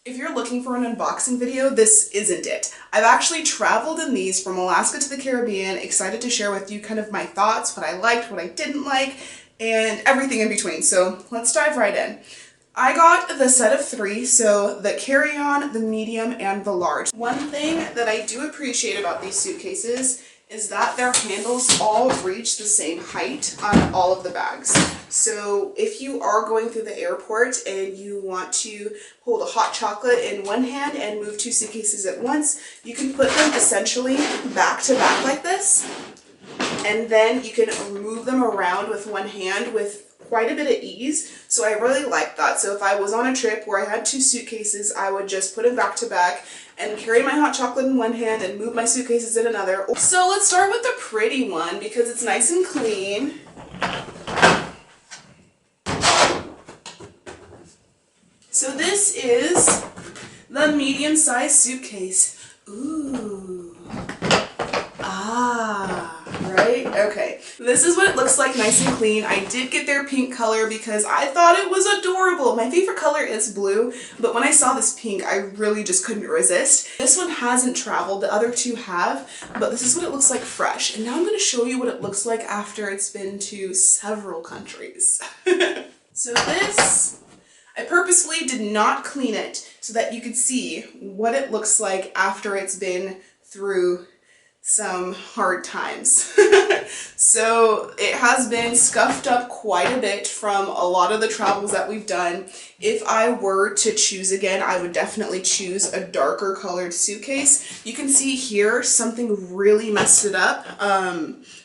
If you're looking for an unboxing video, this isn't it. I've actually traveled in these from Alaska to the Caribbean, excited to share with you kind of my thoughts, what I liked, what I didn't like, and everything in between. So let's dive right in. I got the set of 3, so the carry-on, the medium, and the large. One thing that I do appreciate about these suitcases is that their handles all reach the same height on all of the bags. So if you are going through the airport and you want to hold a hot chocolate in one hand and move 2 suitcases at once, you can put them essentially back to back like this, and then you can move them around with one hand with quite a bit of ease. So I really like that. So if I was on a trip where I had 2 suitcases, I would just put them back to back and carry my hot chocolate in one hand and move my suitcases in another. So let's start with the pretty one because it's nice and clean. So this is the medium-sized suitcase. Ooh. Right? Okay. This is what it looks like, nice and clean. I did get their pink color because I thought it was adorable. My favorite color is blue, but when I saw this pink, I really just couldn't resist. This one hasn't traveled, the other 2 have, but this is what it looks like fresh. And now I'm going to show you what it looks like after it's been to several countries. So this, I purposefully did not clean it so that you could see what it looks like after it's been through some hard times. So it has been scuffed up quite a bit from a lot of the travels that we've done. If I were to choose again, I would definitely choose a darker colored suitcase. You can see here something really messed it up,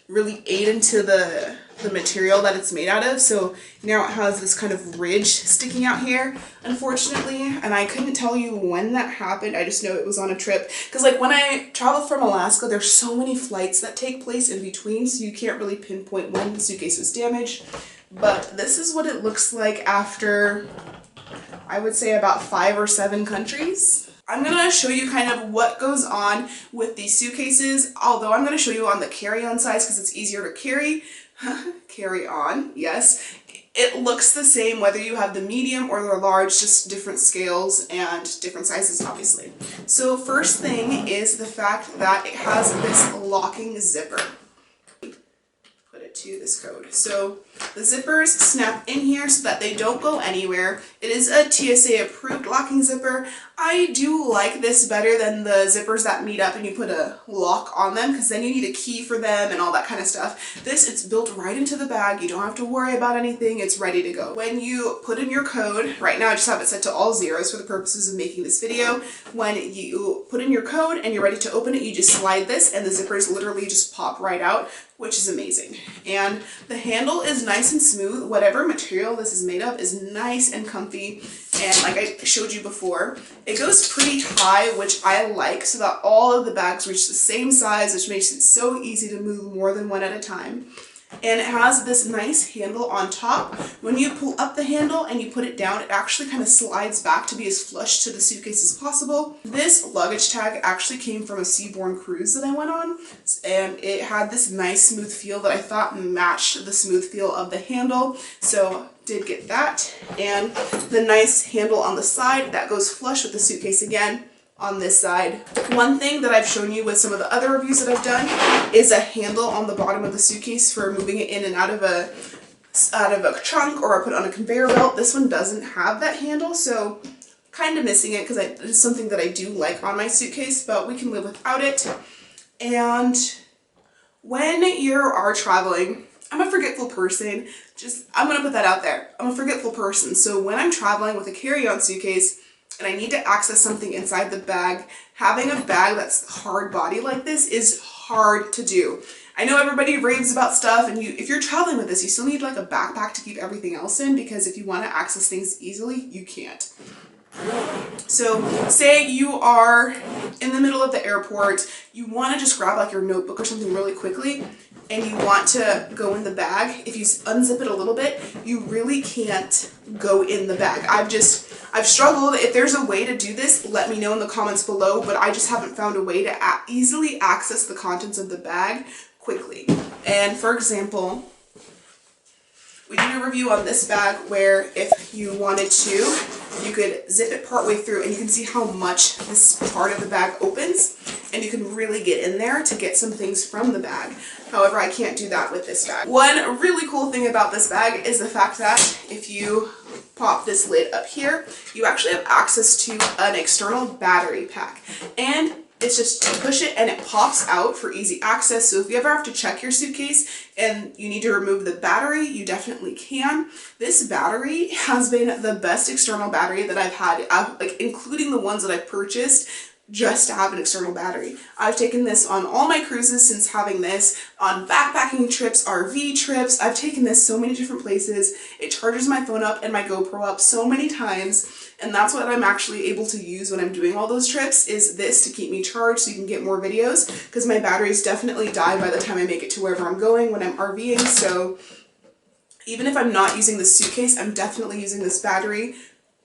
really ate into the material that it's made out of. So now it has this kind of ridge sticking out here, unfortunately, and I couldn't tell you when that happened. I just know it was on a trip because like when I traveled from Alaska, there's so many flights that take place in between, so you can't really pinpoint when the suitcase was damaged. But this is what it looks like after, I would say, about 5 or 7 countries. I'm going to show you kind of what goes on with these suitcases, although I'm going to show you on the carry-on size because it's easier to carry. Carry on, yes. It looks the same whether you have the medium or the large, just different scales and different sizes, obviously. So first thing is the fact that it has this locking zipper. Put it to this code. So the zippers snap in here so that they don't go anywhere. It is a TSA approved locking zipper. I do like this better than the zippers that meet up and you put a lock on them because then you need a key for them and all that kind of stuff. This, it's built right into the bag. You don't have to worry about anything. It's ready to go. When you put in your code, right now I just have it set to all zeros for the purposes of making this video. When you put in your code and you're ready to open it, you just slide this and the zippers literally just pop right out, which is amazing. And the handle is nice and smooth. Whatever material this is made of is nice and comfy. And like I showed you before, it goes pretty high, which I like, so that all of the bags reach the same size, which makes it so easy to move more than one at a time. And it has this nice handle on top. When you pull up the handle and you put it down, it actually kind of slides back to be as flush to the suitcase as possible. This luggage tag actually came from a seaborne cruise that I went on, and it had this nice smooth feel that I thought matched the smooth feel of the handle. So did get that, and the nice handle on the side that goes flush with the suitcase again on this side. One thing that I've shown you with some of the other reviews that I've done is a handle on the bottom of the suitcase for moving it in and out of a trunk or put on a conveyor belt. This one doesn't have that handle, so kind of missing it because it's something that I do like on my suitcase, but we can live without it. And when you are traveling, I'm a forgetful person. I'm gonna put that out there. I'm a forgetful person. So when I'm traveling with a carry-on suitcase and I need to access something inside the bag, having a bag that's hard body like this is hard to do. I know everybody raves about stuff, and if you're traveling with this, you still need like a backpack to keep everything else in, because if you want to access things easily, you can't. So say you are in the middle of the airport, you want to just grab like your notebook or something really quickly, and you want to go in the bag. If you unzip it a little bit, you really can't go in the bag. I've struggled. If there's a way to do this, let me know in the comments below, but I just haven't found a way to easily access the contents of the bag quickly. And for example, we did a review on this bag where if you wanted to you could zip it partway through and you can see how much this part of the bag opens, and you can really get in there to get some things from the bag. However, I can't do that with this bag. One really cool thing about this bag is the fact that if you pop this lid up here, you actually have access to an external battery pack. And it's just to push it and it pops out for easy access. So if you ever have to check your suitcase and you need to remove the battery, you definitely can. This battery has been the best external battery that I've had, like including the ones that I've purchased just to have an external battery. I've taken this on all my cruises since having this, on backpacking trips, RV trips. I've taken this so many different places. It charges my phone up and my GoPro up so many times. And that's what I'm actually able to use when I'm doing all those trips, is this to keep me charged so you can get more videos, because my batteries definitely die by the time I make it to wherever I'm going when I'm RVing. So even if I'm not using the suitcase, I'm definitely using this battery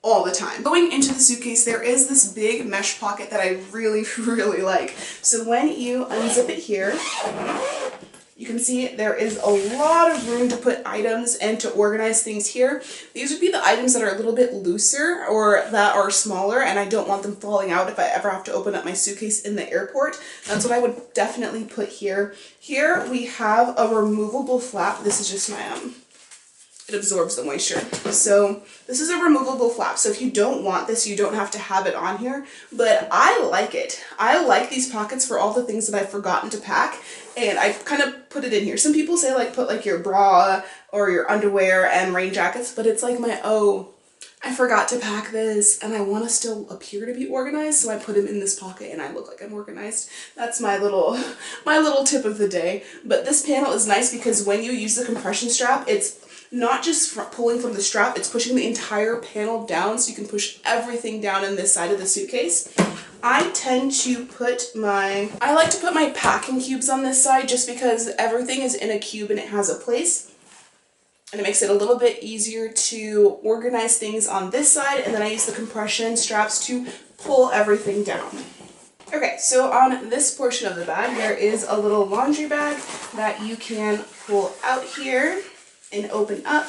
all the time. Going into the suitcase, there is this big mesh pocket that I really, really like. So when you unzip it here, you can see there is a lot of room to put items and to organize things here. These would be the items that are a little bit looser or that are smaller, and I don't want them falling out if I ever have to open up my suitcase in the airport. That's what I would definitely put here. Here we have a removable flap. This is just my it absorbs the moisture. So this is a removable flap. So if you don't want this, you don't have to have it on here, but I like it. I like these pockets for all the things that I've forgotten to pack, and I kind of put it in here. Some people say like put like your bra or your underwear and rain jackets, but it's like I forgot to pack this and I want to still appear to be organized, so I put them in this pocket and I look like I'm organized. That's my little tip of the day. But this panel is nice because when you use the compression strap, it's not just pulling from the strap, it's pushing the entire panel down, so you can push everything down in this side of the suitcase. I tend to I like to put my packing cubes on this side just because everything is in a cube and it has a place. And it makes it a little bit easier to organize things on this side, and then I use the compression straps to pull everything down. Okay, so on this portion of the bag, there is a little laundry bag that you can pull out here and open up.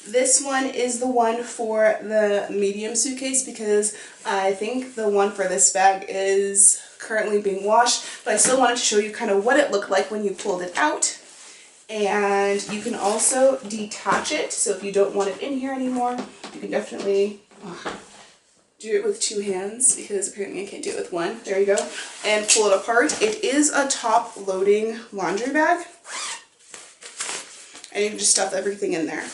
This one is the one for the medium suitcase because I think the one for this bag is currently being washed, but I still wanted to show you kind of what it looked like when you pulled it out. And you can also detach it, so if you don't want it in here anymore, you can definitely do it with two hands, because apparently I can't do it with one. There you go. And pull it apart. It is a top loading laundry bag, and you can just stuff everything in there.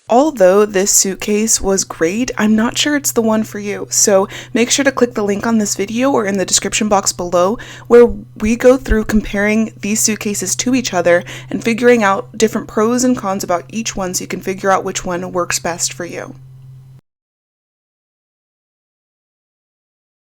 Although this suitcase was great, I'm not sure it's the one for you. So make sure to click the link on this video or in the description box below, where we go through comparing these suitcases to each other and figuring out different pros and cons about each one so you can figure out which one works best for you.